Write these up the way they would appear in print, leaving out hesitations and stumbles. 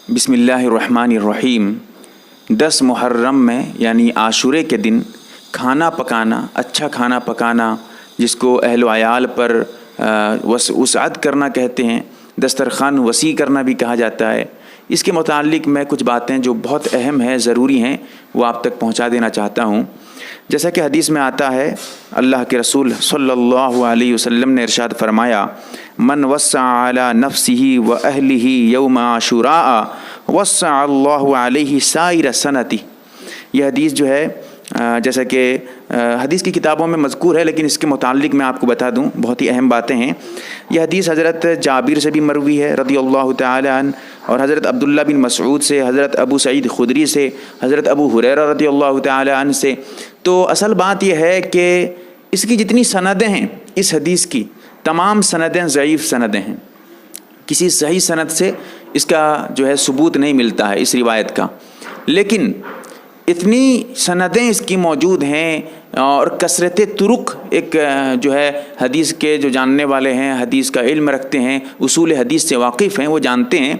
بسم اللہ الرحمن الرحیم۔ 10 محرم میں یعنی عاشورے کے دن کھانا پکانا، اچھا کھانا پکانا، جس کو اہل و عیال پر وسعت کرنا کہتے ہیں، دسترخوان وسیع کرنا بھی کہا جاتا ہے۔ اس کے متعلق میں کچھ باتیں جو بہت اہم ہیں، ضروری ہیں، وہ آپ تک پہنچا دینا چاہتا ہوں۔ جیسا کہ حدیث میں آتا ہے، اللہ کے رسول صلی اللہ علیہ وسلم نے ارشاد فرمایا، من وسع علی نفسہ و اہلہ یوم عاشوراء وسع اللہ علیہ سائر سنتی۔ یہ حدیث جو ہے جیسا کہ حدیث کی کتابوں میں مذکور ہے، لیکن اس کے متعلق میں آپ کو بتا دوں، بہت ہی اہم باتیں ہیں۔ یہ حدیث حضرت جابر سے بھی مروی ہے رضی اللہ تعالی عنہ، اور حضرت عبداللہ بن مسعود سے، حضرت ابو سعید خدری سے، حضرت ابو ہریرہ رضی اللہ تعالی عنہ سے۔ تو اصل بات یہ ہے کہ اس کی جتنی سندیں ہیں، اس حدیث کی تمام سندیں ضعیف سندیں ہیں۔ کسی صحیح سند سے اس کا جو ہے ثبوت نہیں ملتا ہے اس روایت کا، لیکن اتنی سندیں اس کی موجود ہیں اور کثرت طرق، ایک جو ہے حدیث کے جو جاننے والے ہیں، حدیث کا علم رکھتے ہیں، اصول حدیث سے واقف ہیں، وہ جانتے ہیں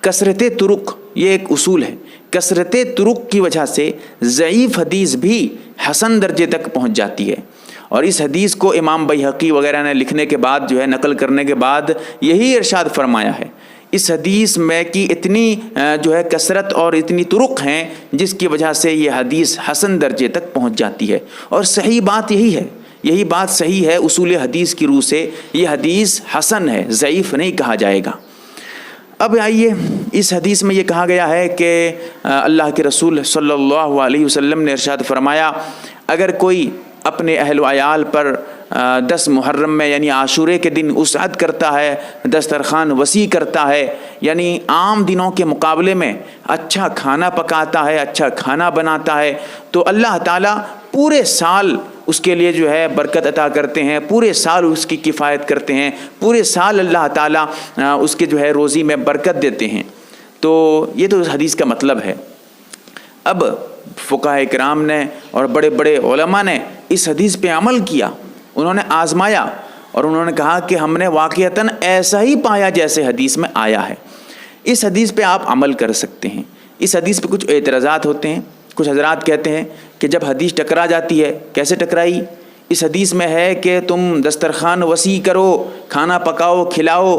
کثرت طرق یہ ایک اصول ہے۔ کثرت طرق کی وجہ سے ضعیف حدیث بھی حسن درجے تک پہنچ جاتی ہے، اور اس حدیث کو امام بیہقی وغیرہ نے لکھنے کے بعد جو ہے نقل کرنے کے بعد یہی ارشاد فرمایا ہے۔ اس حدیث میں کی اتنی جو ہے کثرت اور اتنی طرق ہیں جس کی وجہ سے یہ حدیث حسن درجے تک پہنچ جاتی ہے، اور صحیح بات یہی ہے، یہی بات صحیح ہے اصول حدیث کی روح سے، یہ حدیث حسن ہے، ضعیف نہیں کہا جائے گا۔ اب آئیے، اس حدیث میں یہ کہا گیا ہے کہ اللہ کے رسول صلی اللہ علیہ وسلم نے ارشاد فرمایا، اگر کوئی اپنے اہل و عیال پر 10 محرم میں یعنی عاشورے کے دن وسعت کرتا ہے، دسترخوان وسیع کرتا ہے، یعنی عام دنوں کے مقابلے میں اچھا کھانا پکاتا ہے، اچھا کھانا بناتا ہے، تو اللہ تعالیٰ پورے سال اس کے لیے جو ہے برکت عطا کرتے ہیں، پورے سال اس کی کفایت کرتے ہیں، پورے سال اللہ تعالیٰ اس کے جو ہے روزی میں برکت دیتے ہیں۔ تو یہ تو اس حدیث کا مطلب ہے۔ اب فقہاء کرام نے اور بڑے بڑے علماء نے اس حدیث پہ عمل کیا، انہوں نے آزمایا، اور انہوں نے کہا کہ ہم نے واقعتاً ایسا ہی پایا جیسے حدیث میں آیا ہے۔ اس حدیث پہ آپ عمل کر سکتے ہیں۔ اس حدیث پہ کچھ اعتراضات ہوتے ہیں، کچھ حضرات کہتے ہیں کہ جب حدیث ٹکرا جاتی ہے، کیسے ٹکرائی؟ اس حدیث میں ہے کہ تم دسترخوان وسیع کرو، کھانا پکاؤ، کھلاؤ،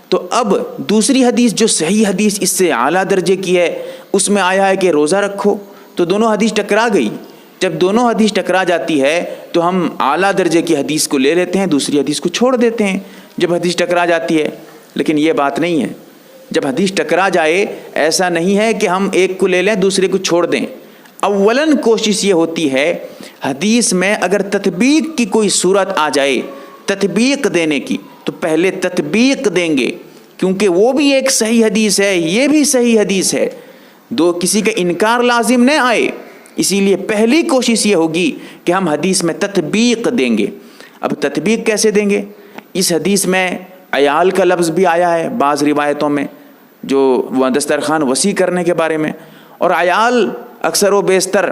تو اب دوسری حدیث جو صحیح حدیث اس سے اعلیٰ درجے کی ہے، اس میں آیا ہے کہ روزہ رکھو، تو دونوں حدیث ٹکرا گئی۔ جب دونوں حدیث ٹکرا جاتی ہے تو ہم اعلیٰ درجے کی حدیث کو لے لیتے ہیں، دوسری حدیث کو چھوڑ دیتے ہیں جب حدیث ٹکرا جاتی ہے۔ لیکن یہ بات نہیں ہے، جب حدیث ٹکرا جائے ایسا نہیں ہے کہ ہم ایک کو لے لیں دوسرے کو چھوڑ دیں۔ اولاً کوشش یہ ہوتی ہے، حدیث میں اگر تطبیق کی کوئی صورت آ جائے، تطبیق دینے کی، تو پہلے تطبیق دیں گے، کیونکہ وہ بھی ایک صحیح حدیث ہے، یہ بھی صحیح حدیث ہے، دو کسی کا انکار لازم نہ آئے، اسی لیے پہلی کوشش یہ ہوگی کہ ہم حدیث میں تطبیق دیں گے۔ اب تطبیق کیسے دیں گے؟ اس حدیث میں عیال کا لفظ بھی آیا ہے بعض روایتوں میں، جو دسترخوان وسیع کرنے کے بارے میں، اور عیال اکثر و بیشتر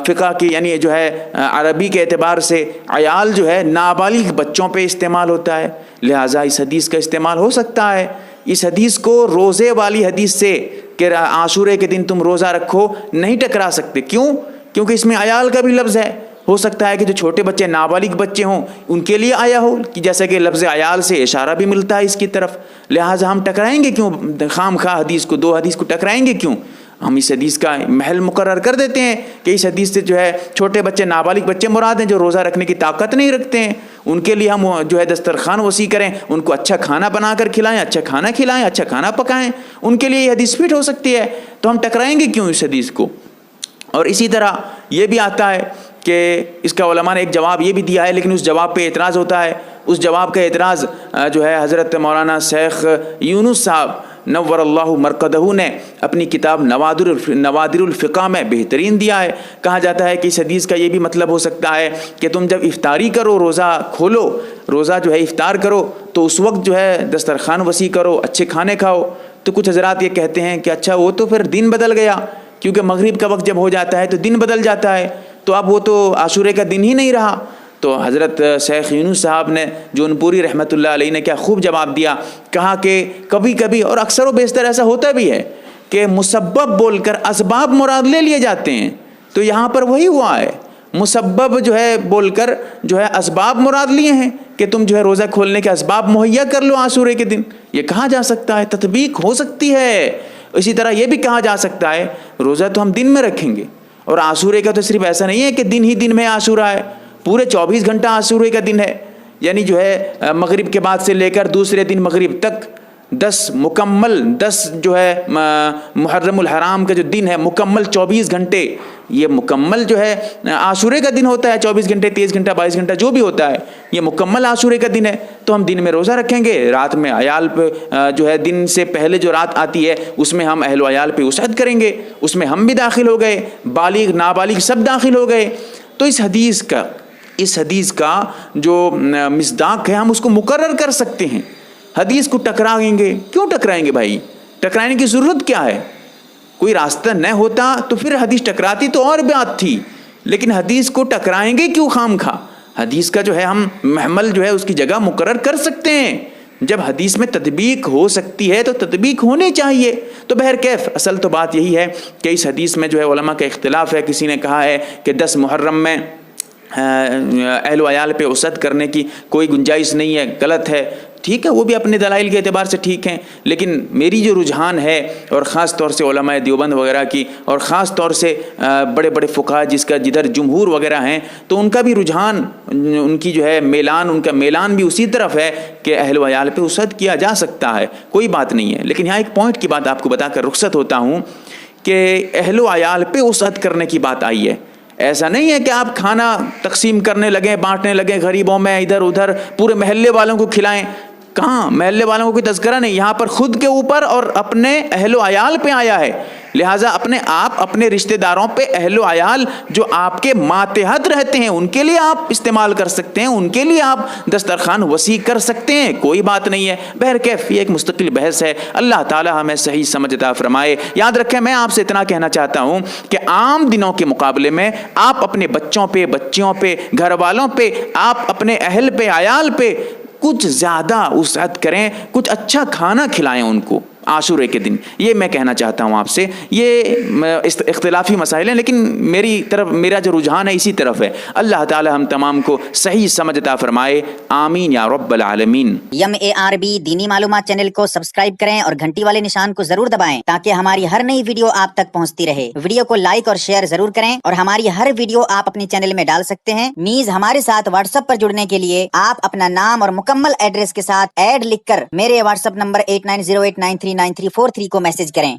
فقہ کی یعنی جو ہے عربی کے اعتبار سے عیال جو ہے نابالغ بچوں پہ استعمال ہوتا ہے، لہٰذا اس حدیث کا استعمال ہو سکتا ہے۔ اس حدیث کو روزے والی حدیث سے کہ عاشورے کے دن تم روزہ رکھو نہیں ٹکرا سکتے۔ کیوں؟ کیونکہ اس میں عیال کا بھی لفظ ہے، ہو سکتا ہے کہ جو چھوٹے بچے نابالغ بچے ہوں ان کے لیے آیا ہو، کہ جیسا کہ لفظ عیال سے اشارہ بھی ملتا ہے اس کی طرف، لہٰذا ہم ٹکرائیں گے کیوں خام خواہ حدیث کو، دو حدیث کو ٹکرائیں گے کیوں؟ ہم اس حدیث کا محل مقرر کر دیتے ہیں کہ اس حدیث سے جو ہے چھوٹے بچے نابالغ بچے مراد ہیں جو روزہ رکھنے کی طاقت نہیں رکھتے ہیں، ان کے لیے ہم جو ہے دسترخوان وسیع کریں، ان کو اچھا کھانا بنا کر کھلائیں، اچھا کھانا کھلائیں، اچھا کھانا پکائیں، ان کے لیے یہ حدیث فٹ ہو سکتی ہے، تو ہم ٹکرائیں گے کیوں اس حدیث کو؟ اور اسی طرح یہ بھی آتا ہے کہ اس کا علماء نے ایک جواب یہ بھی دیا ہے، لیکن اس جواب پہ اعتراض ہوتا ہے۔ اس جواب کا اعتراض جو ہے حضرت مولانا شیخ یونس صاحب نور اللہ مرقدہ نے اپنی کتاب نوادر الفقہ میں بہترین دیا ہے۔ کہا جاتا ہے کہ اس حدیث کا یہ بھی مطلب ہو سکتا ہے کہ تم جب افطاری کرو، روزہ کھولو، روزہ جو ہے افطار کرو، تو اس وقت جو ہے دسترخوان وسیع کرو، اچھے کھانے کھاؤ۔ تو کچھ حضرات یہ کہتے ہیں کہ اچھا وہ تو پھر دن بدل گیا، کیونکہ مغرب کا وقت جب ہو جاتا ہے تو دن بدل جاتا ہے، تو اب وہ تو عاشورے کا دن ہی نہیں رہا۔ تو حضرت شیخ یونس صاحب نے جونپوری رحمۃ اللہ علیہ نے کیا خوب جواب دیا، کہا کہ کبھی کبھی اور اکثر و بیشتر ایسا ہوتا بھی ہے کہ مسبب بول کر اسباب مراد لے لیے جاتے ہیں. تو یہاں پر وہی ہوا ہے, مسبب جو ہے بول کر جو ہے اسباب مراد لیے ہیں کہ تم جو ہے روزہ کھولنے کے اسباب مہیا کر لو عاشورے کے دن. یہ کہا جا سکتا ہے, تطبیق ہو سکتی ہے. اسی طرح یہ بھی کہا جا سکتا ہے روزہ تو ہم دن میں رکھیں گے, اور عاشورے کا تو صرف ایسا نہیں ہے کہ دن ہی دن میں عاشورہ ہے, پورے 24 گھنٹہ عاشورے کا دن ہے. یعنی جو ہے مغرب کے بعد سے لے کر دوسرے دن مغرب تک 10 مکمل 10 جو ہے محرم الحرام کا جو دن ہے مکمل 24 گھنٹے, یہ مکمل جو ہے عاشورے کا دن ہوتا ہے. 24 گھنٹے 23 گھنٹہ 22 گھنٹہ جو بھی ہوتا ہے یہ مکمل عاشورے کا دن ہے. تو ہم دن میں روزہ رکھیں گے, رات میں عیال پہ جو ہے دن سے پہلے جو رات آتی ہے اس میں ہم اہل و عیال پہ وسعت کریں گے. اس میں ہم بھی داخل ہو گئے, بالغ نابالغ سب داخل ہو گئے. تو اس حدیث کا جو مصداق ہے ہم اس کو مقرر کر سکتے ہیں. حدیث کو ٹکرائیں گے, کیوں ٹکرائیں گے بھائی؟ ٹکرانے کی ضرورت کیا ہے؟ کوئی راستہ نہ ہوتا تو پھر حدیث ٹکراتی تو اور بات تھی, لیکن حدیث کو ٹکرائیں گے کیوں خام خواہ؟ حدیث کا جو ہے ہم محمل جو ہے اس کی جگہ مقرر کر سکتے ہیں. جب حدیث میں تطبیق ہو سکتی ہے تو تطبیق ہونی چاہیے. تو بہرکیف اصل تو بات یہی ہے کہ اس حدیث میں جو ہے علماء کا اختلاف ہے. کسی نے کہا ہے کہ 10 محرم میں اہل و عیال پہ وسعت کرنے کی کوئی گنجائش نہیں ہے, غلط ہے. ٹھیک ہے, وہ بھی اپنے دلائل کے اعتبار سے ٹھیک ہیں, لیکن میری جو رجحان ہے, اور خاص طور سے علماء دیوبند وغیرہ کی, اور خاص طور سے بڑے بڑے فقہا جدھر جمہور وغیرہ ہیں, تو ان کا بھی رجحان, ان کی جو ہے میلان, ان کا میلان بھی اسی طرف ہے کہ اہل و عیال پہ وسعت کیا جا سکتا ہے, کوئی بات نہیں ہے. لیکن یہاں ایک پوائنٹ کی بات آپ کو بتا کر رخصت ہوتا ہوں کہ اہل و عیال پہ وسعت کرنے کی بات آئی ہے. ایسا نہیں ہے کہ آپ کھانا تقسیم کرنے لگیں, بانٹنے لگیں غریبوں میں, ادھر ادھر پورے محلے والوں کو کھلائیں. کہاں محلے والوں کو کوئی تذکرہ نہیں, یہاں پر خود کے اوپر اور اپنے اہل و عیال پہ آیا ہے. لہٰذا اپنے رشتہ داروں پہ اہل و عیال جو آپ کے ماتحت رہتے ہیں ان کے لیے آپ استعمال کر سکتے ہیں, ان کے لیے آپ دسترخوان وسیع کر سکتے ہیں, کوئی بات نہیں ہے. بہرکیف یہ ایک مستقل بحث ہے. اللہ تعالی ہمیں صحیح سمجھ عطا فرمائے. یاد رکھیں, میں آپ سے اتنا کہنا چاہتا ہوں کہ عام دنوں کے مقابلے میں آپ اپنے بچوں پہ, بچیوں پہ, گھر والوں پہ, آپ اپنے اہل پہ, عیال پہ کچھ زیادہ وسعت کریں, کچھ اچھا کھانا کھلائیں ان کو عاشورے کے دن. یہ میں کہنا چاہتا ہوں آپ سے. یہ اختلافی مسائل ہیں, لیکن میرا جو رجحان ہے اسی طرف ہے. اللہ تعالی ہم تمام کو صحیح سمجھ عطا فرمائے. آمین یا رب العالمین. MARB دینی معلومات چینل کو سبسکرائب کریں اور گھنٹی والے نشان کو ضرور دبائیں تاکہ ہماری ہر نئی ویڈیو آپ تک پہنچتی رہے. ویڈیو کو لائک اور شیئر ضرور کریں, اور ہماری ہر ویڈیو آپ اپنے چینل میں ڈال سکتے ہیں. نیز ہمارے ساتھ واٹس ایپ پر جڑنے کے لیے آپ اپنا نام اور مکمل ایڈریس کے ساتھ ایڈ لکھ کر میرے واٹس ایپ نمبر 8908939343 کو میسج کریں.